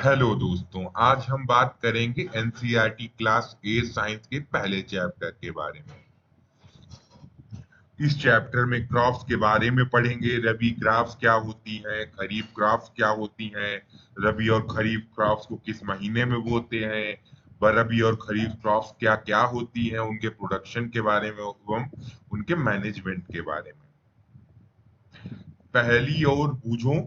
Hello दोस्तों, आज हम बात करेंगे एनसीईआरटी क्लास 8 साइंस के पहले चैप्टर के बारे में। इस चैप्टर में क्रॉप्स के बारे में पढ़ेंगे। रबी क्रॉप्स क्या होती हैं, खरीफ क्रॉप्स क्या होती हैं, रबी और खरीफ क्रॉप्स को किस महीने में बोते हैं, रबी और खरीफ क्रॉप्स क्या क्या होती हैं, उनके प्रोडक्शन के बारे में एवं उनके मैनेजमेंट के बारे में। पहली और बूझो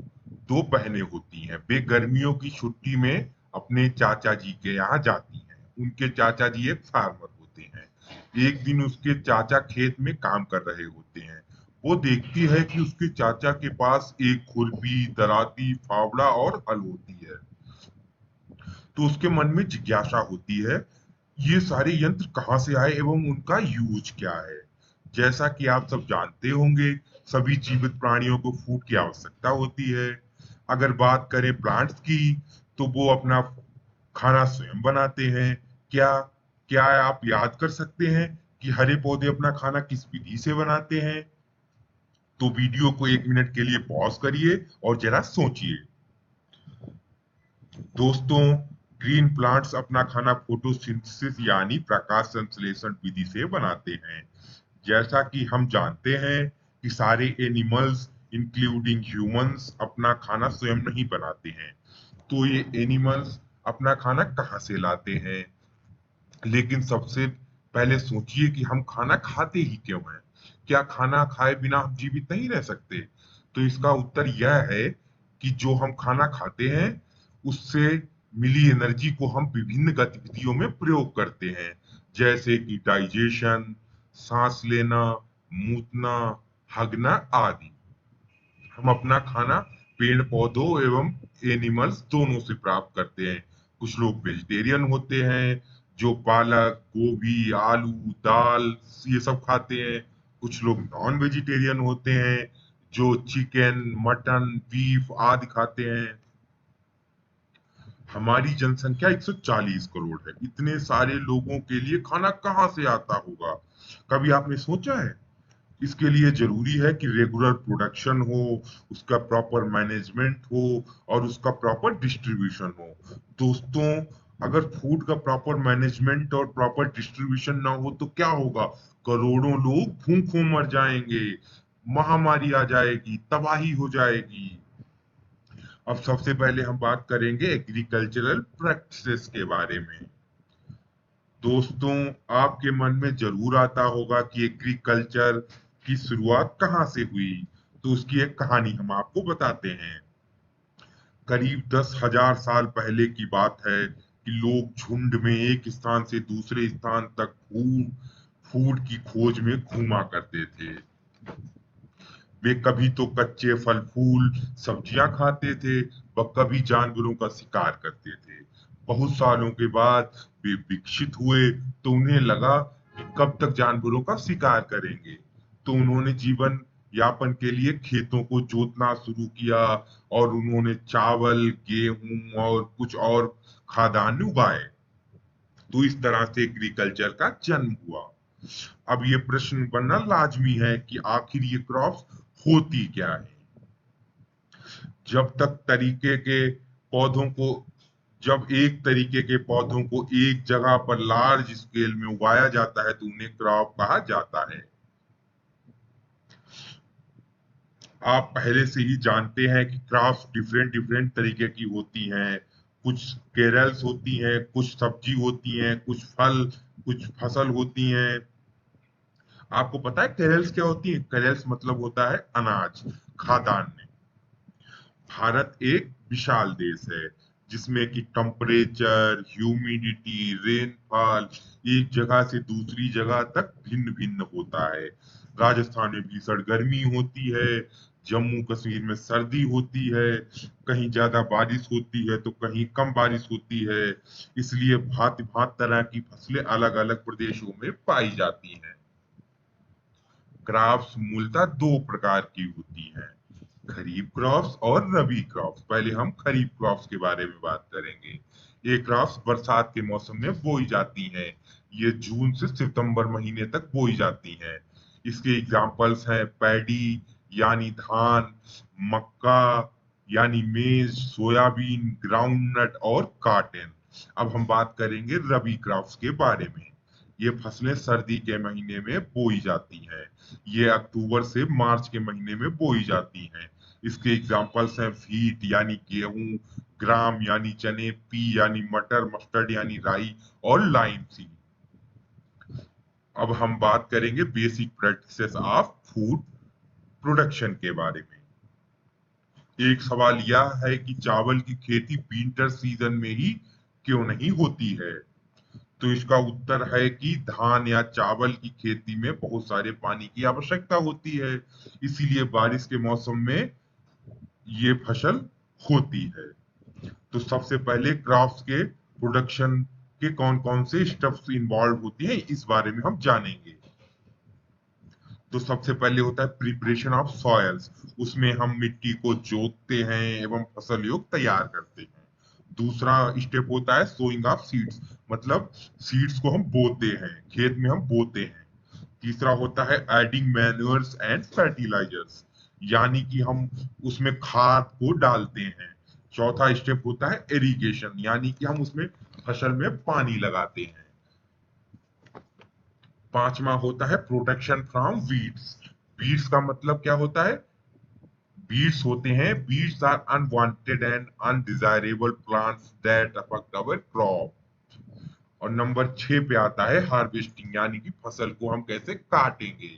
दो बहनें होती हैं। वे गर्मियों की छुट्टी में अपने चाचा जी के यहाँ जाती हैं। उनके चाचा जी एक फार्मर होते हैं। एक दिन उसके चाचा खेत में काम कर रहे होते हैं। वो देखती है कि उसके चाचा के पास एक खुरपी, दराती, फावड़ा और हल होती है। तो उसके मन में जिज्ञासा होती है, ये सारे यंत्र कहाँ से आए एवं उनका यूज क्या है। जैसा कि आप सब जानते होंगे, सभी जीवित प्राणियों को फूड की आवश्यकता होती है। अगर बात करें प्लांट्स की, तो वो अपना खाना स्वयं बनाते हैं। क्या क्या आप याद कर सकते हैं कि हरे पौधे अपना खाना किस विधि से बनाते हैं? तो वीडियो को 1 मिनट के लिए पॉज करिए और जरा सोचिए। दोस्तों, ग्रीन प्लांट्स अपना खाना फोटोसिंथेसिस यानी प्रकाश संश्लेषण विधि से बनाते हैं। जैसा कि हम जानते हैं कि सारे एनिमल्स इंक्लूडिंग ह्यूमंस अपना खाना स्वयं नहीं बनाते हैं। तो ये एनिमल्स अपना खाना कहाँ से लाते हैं? लेकिन सबसे पहले सोचिए कि हम खाना खाते ही क्यों हैं? क्या खाना खाए बिना हम जीवित नहीं रह सकते? तो इसका उत्तर यह है कि जो हम खाना खाते हैं उससे मिली एनर्जी को हम विभिन्न गतिविधियों में प्रयोग करते हैं, जैसे कि डाइजेशन, सांस लेना, मूतना, हगना आदि। हम अपना खाना पेड़ पौधों एवं एनिमल्स दोनों से प्राप्त करते हैं। कुछ लोग वेजिटेरियन होते हैं जो पालक, गोभी, आलू, दाल ये सब खाते हैं। कुछ लोग नॉन वेजिटेरियन होते हैं जो चिकन, मटन, बीफ आदि खाते हैं। हमारी जनसंख्या 140 करोड़ है। इतने सारे लोगों के लिए खाना कहाँ से आता होगा? कभी आपने सोचा है? इसके लिए जरूरी है कि रेगुलर प्रोडक्शन हो, उसका प्रॉपर मैनेजमेंट हो और उसका प्रॉपर डिस्ट्रीब्यूशन हो। दोस्तों, अगर फूड का प्रॉपर मैनेजमेंट और प्रॉपर डिस्ट्रीब्यूशन ना हो तो क्या होगा? करोड़ों लोग भूखों मर जाएंगे, महामारी आ जाएगी, तबाही हो जाएगी। अब सबसे पहले हम बात करेंगे एग्रीकल्चरल प्रैक्टिसेस के बारे में। दोस्तों, आपके मन में जरूर आता होगा कि एग्रीकल्चर की शुरुआत कहाँ से हुई। तो उसकी एक कहानी हम आपको बताते हैं। करीब 10,000 साल पहले की बात है कि लोग झुंड में एक स्थान से दूसरे स्थान तक फूड फूड की खोज में घूमा करते थे। वे कभी तो कच्चे फल फूल सब्जियां खाते थे, व कभी जानवरों का शिकार करते थे। बहुत सालों के बाद वे विकसित हुए तो उन्हें लगा कि कब तक जानवरों का शिकार करेंगे। तो उन्होंने जीवन यापन के लिए खेतों को जोतना शुरू किया और उन्होंने चावल, गेहूं और कुछ और खाद्यान्न उगाए। तो इस तरह से एग्रीकल्चर का जन्म हुआ। अब ये प्रश्न बनना लाजमी है कि आखिर ये क्रॉप्स होती क्या है। जब तक तरीके के पौधों को जब एक तरीके के पौधों को एक जगह पर लार्ज स्केल में उगाया जाता है तो उन्हें क्रॉप कहा जाता है। आप पहले से ही जानते हैं कि क्रॉप्स डिफरेंट डिफरेंट तरीके की होती हैं। कुछ केरल्स होती हैं, कुछ सब्जी होती हैं, कुछ फल, कुछ फसल होती हैं। आपको पता है केरल्स क्या होती है? केरल्स मतलब होता है अनाज, खाद्यान्न। भारत एक विशाल देश है जिसमें कि टेम्परेचर, ह्यूमिडिटी, रेनफॉल एक जगह से दूसरी जगह तक भिन्न भिन्न होता है। राजस्थान में भीषण गर्मी होती है, जम्मू कश्मीर में सर्दी होती है, कहीं ज्यादा बारिश होती है तो कहीं कम बारिश होती है। इसलिए भांति भांति तरह की फसलें अलग अलग प्रदेशों में पाई जाती हैं। क्रॉप्स मूलतः दो प्रकार की होती हैं, खरीफ क्रॉप्स और रबी क्रॉप्स। पहले हम खरीफ क्रॉप्स के बारे में बात करेंगे। ये क्रॉप्स बरसात के मौसम में बोई जाती हैं। ये जून से सितंबर महीने तक बोई जाती हैं। इसके एग्जाम्पल्स हैं पैडी यानी धान, मक्का, यानी मेज, सोयाबीन, ग्राउंडनट और कॉटन। अब हम बात करेंगे रबी क्रॉप्स के बारे में। ये फसलें सर्दी के महीने में बोई जाती हैं। ये अक्टूबर से मार्च के महीने में बोई जाती हैं। इसके एग्जाम्पल्स हैं व्हीट यानी गेहूं, ग्राम यानी चने, पी यानी मटर, मस्टर्ड यानी राई और लाइम सीड। अब हम बात करेंगे basic practices of food production के बारे में। एक सवाल यह है कि चावल की खेती विंटर सीजन में ही क्यों नहीं होती है? तो इसका उत्तर है कि धान या चावल की खेती में बहुत सारे पानी की आवश्यकता होती है, इसीलिए बारिश के मौसम में ये फसल होती है। तो सबसे पहले क्रॉप्स के प्रोडक्शन के कौन कौन से स्टेप्स इन्वॉल्व होती हैं इस बारे में हम जानेंगे। तो सबसे पहले होता है प्रिपरेशन ऑफ सॉयल्स। उसमें हम मिट्टी को जोतते हैं एवं फसल योग तैयार करते हैं। दूसरा स्टेप होता है सोइंग ऑफ सीड्स, मतलब सीड्स को हम बोते हैं, खेत में हम बोते हैं। तीसरा होता है एडिंग मैन्योर्स एंड फर्टिलाइजर्स, यानी कि हम उसमें खाद को डालते हैं। चौथा स्टेप होता है इरिगेशन, यानी कि हम उसमें फसल में पानी लगाते हैं। पांचवा होता है प्रोटेक्शन फ्रॉम वीड्स। वीड्स का मतलब क्या होता है? वीड्स होते हैं, weeds are unwanted and undesirable plants that affect our crop. और नंबर 6 पे आता है हार्वेस्टिंग, यानी कि फसल को हम कैसे काटेंगे।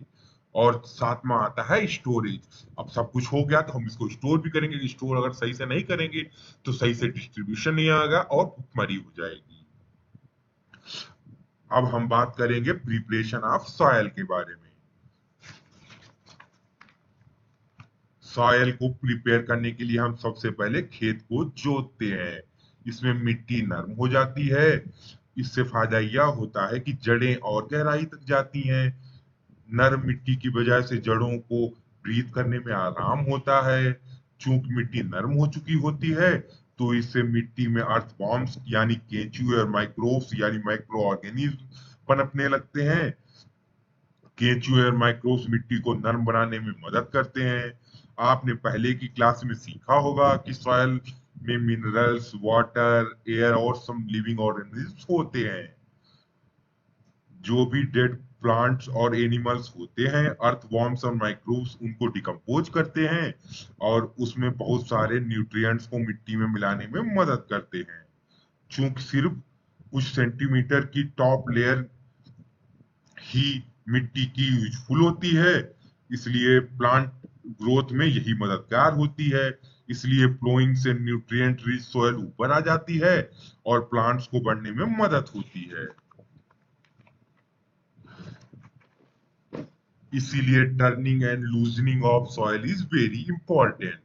और सातवां आता है स्टोरेज। अब सब कुछ हो गया तो हम इसको स्टोर भी करेंगे। स्टोर अगर सही से नहीं करेंगे तो सही से डिस्ट्रीब्यूशन नहीं आएगा और भुखमरी हो जाएगी। अब हम बात करेंगे प्रिपरेशन ऑफ सॉयल के बारे में। सॉयल को प्रिपेयर करने के लिए हम सबसे पहले खेत को जोतते हैं। इसमें मिट्टी नरम हो जाती है। इससे फायदा यह होता है कि जड़ें और गहराई तक जाती हैं। नरम मिट्टी की वजह से जड़ों को ब्रीथ करने में आराम होता है। चूंकि मिट्टी नरम हो चुकी होती है तो इससे मिट्टी में अर्थवॉर्म्स यानी केंचुए और माइक्रोब्स यानी माइक्रो ऑर्गेनिज्म पनपने लगते हैं। केंचुए और माइक्रोब्स मिट्टी को नरम बनाने में मदद करते हैं। आपने पहले की क्लास में सीखा होगा कि सॉइल में मिनरल्स, वाटर, एयर और सम लिविंग ऑर्गेनिज्म्स होते हैं। जो भी डेड प्लांट्स और एनिमल्स होते हैं, अर्थवॉर्म्स और माइक्रोब्स उनको डिकम्पोज करते हैं और उसमें बहुत सारे न्यूट्रिएंट्स को मिट्टी में मिलाने में मदद करते हैं। चूंकि सिर्फ कुछ सेंटीमीटर की टॉप लेयर ही मिट्टी की यूजफुल होती है, इसलिए प्लांट ग्रोथ में यही मददगार होती है। इसलिए प्लोइंग से न्यूट्रिएंट रिच सॉइल ऊपर आ जाती है और प्लांट्स को बढ़ने में मदद होती है। इसीलिए turning and loosening of soil is very important.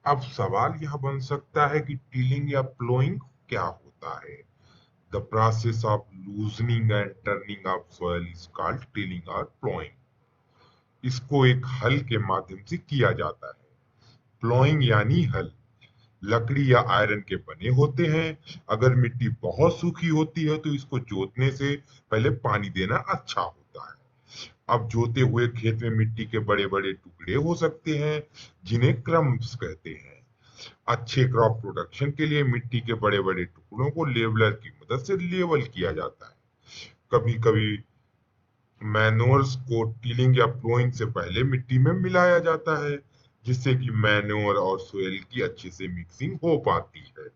अब सवाल यह बन सकता है कि टिलिंग या प्लोइंग क्या होता है? The process of loosening and turning of soil is called tilling और प्लोइंग। इसको एक हल के माध्यम से किया जाता है। प्लोइंग यानी हल लकड़ी या आयरन के बने होते हैं। अगर मिट्टी बहुत सूखी होती है तो इसको जोतने से पहले पानी देना अच्छा होता है। अब जोते हुए खेत में मिट्टी के बड़े बड़े टुकड़े हो सकते हैं जिन्हें क्रम्स कहते हैं। अच्छे क्रॉप प्रोडक्शन के लिए मिट्टी के बड़े बड़े टुकड़ों को लेवलर की मदद से लेवल किया जाता है। कभी कभी मैन्योर्स को टिलिंग या प्लोइंग से पहले मिट्टी में मिलाया जाता है, जिससे कि मैन्योर और सोइल की अच्छे से मिक्सिंग हो पाती है।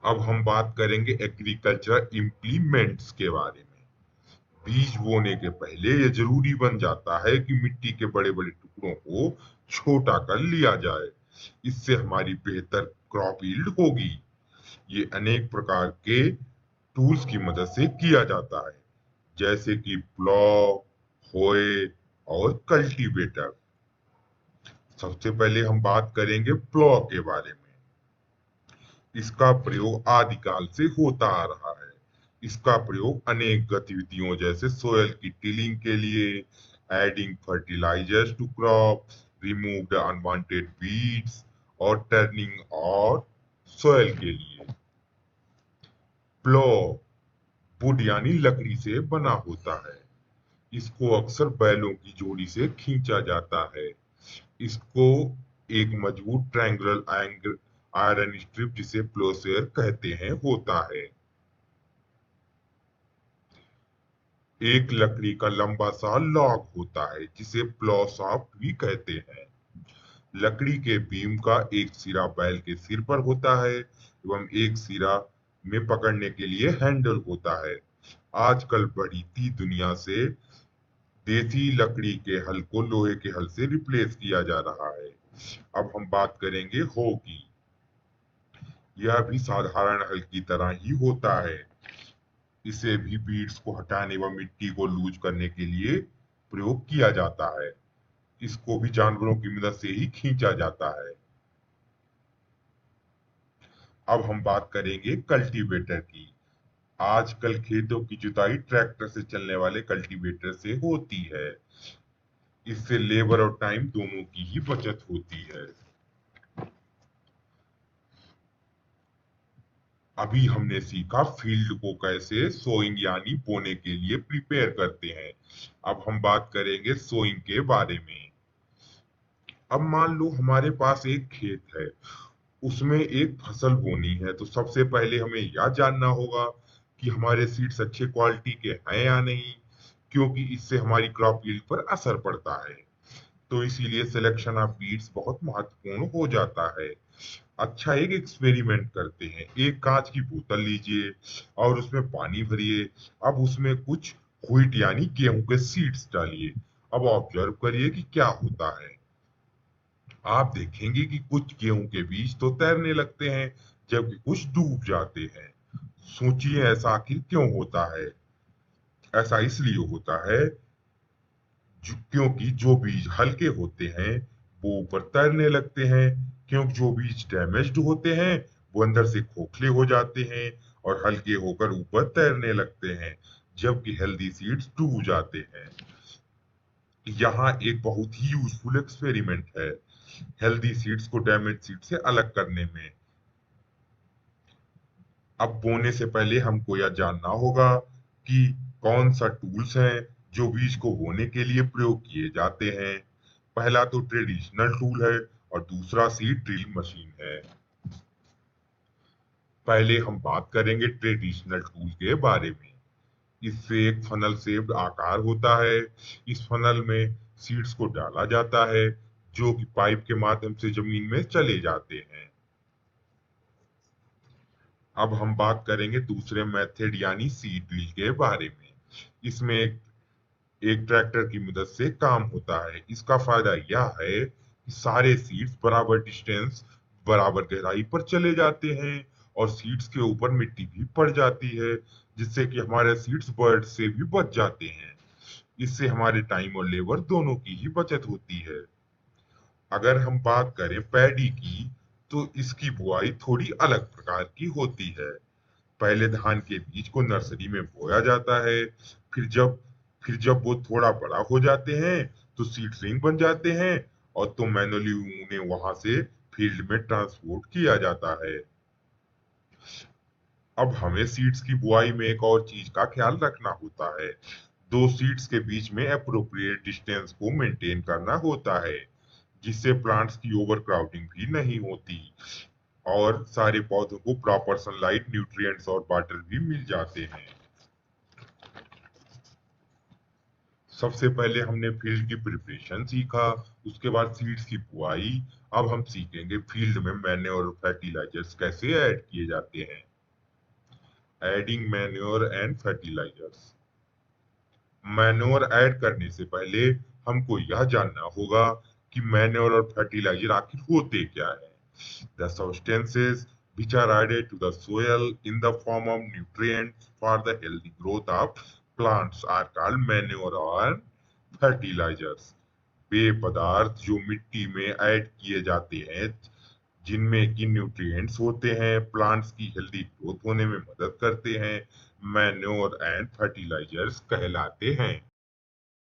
अब हम बात करेंगे एग्रीकल्चर इम्प्लीमेंट्स के बारे में। बीज बोने के पहले यह जरूरी बन जाता है कि मिट्टी के बड़े बड़े टुकड़ों को छोटा कर लिया जाए। इससे हमारी बेहतर क्रॉप यील्ड होगी। ये अनेक प्रकार के टूल्स की मदद से किया जाता है, जैसे कि प्लॉ, होए और कल्टीवेटर। सबसे पहले हम बात करेंगे प्लॉ के बारे में। इसका प्रयोग आदिकाल से होता आ रहा है। इसका प्रयोग अनेक गतिविधियों जैसे सोयल की टिलिंग के लिए, adding fertilizers to crop, remove the unwanted weeds और टर्निंग और सोयल के लिए। प्लो वुड यानी लकड़ी से बना होता है। इसको अक्सर बैलों की जोड़ी से खींचा जाता है। इसको एक मजबूत ट्रायंगुलर आयरन स्ट्रिप जिसे प्लोसेर कहते हैं होता है। एक लकड़ी का लंबा सा लॉग होता है जिसे प्लॉ शाफ्ट भी कहते हैं। लकड़ी के बीम का एक सिरा बैल के सिर पर होता है एवं एक सिरा में पकड़ने के लिए हैंडल होता है। आजकल बढ़ती दुनिया से देसी लकड़ी के हल को लोहे के हल से रिप्लेस किया जा रहा है। अब हम बात करेंगे हो की। यह भी साधारण हल की तरह ही होता है। इसे भी बीड्स को हटाने व मिट्टी को लूज करने के लिए प्रयोग किया जाता है। इसको भी जानवरों की मदद से ही खींचा जाता है। अब हम बात करेंगे कल्टीवेटर की। आजकल खेतों की जुताई ट्रैक्टर से चलने वाले कल्टीवेटर से होती है। इससे लेबर और टाइम दोनों की ही बचत होती है। अभी हमने सीखा फील्ड को कैसे सोइंग यानी बोने के लिए प्रिपेयर करते हैं। अब हम बात करेंगे सोइंग के बारे में। अब मान लो हमारे पास एक खेत है, उसमें एक फसल बोनी है, तो सबसे पहले हमें यह जानना होगा कि हमारे सीड्स अच्छे क्वालिटी के हैं या नहीं, क्योंकि इससे हमारी क्रॉप यील्ड पर असर पड़ता है। तो इसीलिए सिलेक्शन ऑफ बीड्स बहुत महत्वपूर्ण हो जाता है। अच्छा, एक एक्सपेरिमेंट करते हैं। एक कांच की बोतल लीजिए और उसमें पानी भरिए। अब उसमें कुछ व्हीट यानी गेहूं के सीड्स डालिए। अब ऑब्जर्व करिए कि क्या होता है। आप देखेंगे कि कुछ गेहूं के बीज तो तैरने लगते हैं जबकि कुछ डूब जाते हैं। सोचिए ऐसा आखिर क्यों होता है। ऐसा इसलिए होता है क्योंकि जो बीज हल्के होते हैं वो ऊपर तैरने लगते हैं, क्योंकि जो बीज डैमेज्ड होते हैं वो अंदर से खोखले हो जाते हैं और हल्के होकर ऊपर तैरने लगते हैं, जबकि हेल्दी सीड्स डूब जाते हैं। यहाँ एक बहुत ही यूजफुल एक्सपेरिमेंट है हेल्दी सीड्स को डैमेज सीड से अलग करने में। अब बोने से पहले हमको यह जानना होगा कि कौन सा टूल्स हैं जो बीज को बोने के लिए प्रयोग किए जाते हैं। पहला तो ट्रेडिशनल टूल है और दूसरा सीड ड्रिल मशीन है। पहले हम बात करेंगे ट्रेडिशनल टूल के बारे में। इससे एक फनल शेप्ड आकार होता है। इस फनल में सीड्स को डाला जाता है जो कि पाइप के माध्यम से जमीन में चले जाते हैं। अब हम बात करेंगे दूसरे मेथड यानी सीड ड्रिल के बारे में। इसमें एक ट्रैक्टर की मदद से काम होता है। इसका फायदा यह है कि सारे सीड्स बराबर डिस्टेंस, बराबर गहराई पर चले जाते हैं और सीड्स के ऊपर मिट्टी भी पड़ जाती है, जिससे कि हमारे सीड्स बर्ड से भी बच जाते हैं। इससे हमारे टाइम और लेबर दोनों की ही बचत होती है। अगर हम बात करें पैडी की, तो इसकी बुआई थोड़ी अलग प्रकार की होती है। पहले धान के बीज को नर्सरी में बोया जाता है। फिर जब फिर जब वो थोड़ा बड़ा हो जाते हैं तो सीडलिंग बन जाते हैं और तो मैनुअली उन्हें वहां से फील्ड में ट्रांसपोर्ट किया जाता है। अब हमें सीड्स की बुआई में एक और चीज का ख्याल रखना होता है। दो सीड्स के बीच में अप्रोप्रिएट डिस्टेंस को मेंटेन करना होता है, जिससे प्लांट्स की ओवरक्राउडिंग भी नहीं होती और सारे पौधों को प्रॉपर सनलाइट, न्यूट्रिएंट्स और वाटर भी मिल जाते हैं। सबसे पहले हमने फील्ड की प्रिपरेशन सीखा, उसके बाद सीड्स की बुआई। अब हम सीखेंगे फील्ड में मैन्योर और फर्टिलाइजर्स कैसे ऐड किए जाते हैं। Adding manure and fertilizers. Manure add करने से पहले हमको यह जानना होगा कि मैन्योर और फर्टिलाइजर आखिर होते क्या है। The substances which are added to the soil in the form of nutrients for the healthy growth of plants are called manure और fertilizers। वे पदार्थ जो मिट्टी में ऐड किए जाते हैं, जिनमें कि न्यूट्रिएंट्स होते हैं, प्लांट्स की हेल्दी ग्रोथ होने में मदद करते हैं, मैन्योर एंड फर्टिलाइजर्स कहलाते हैं।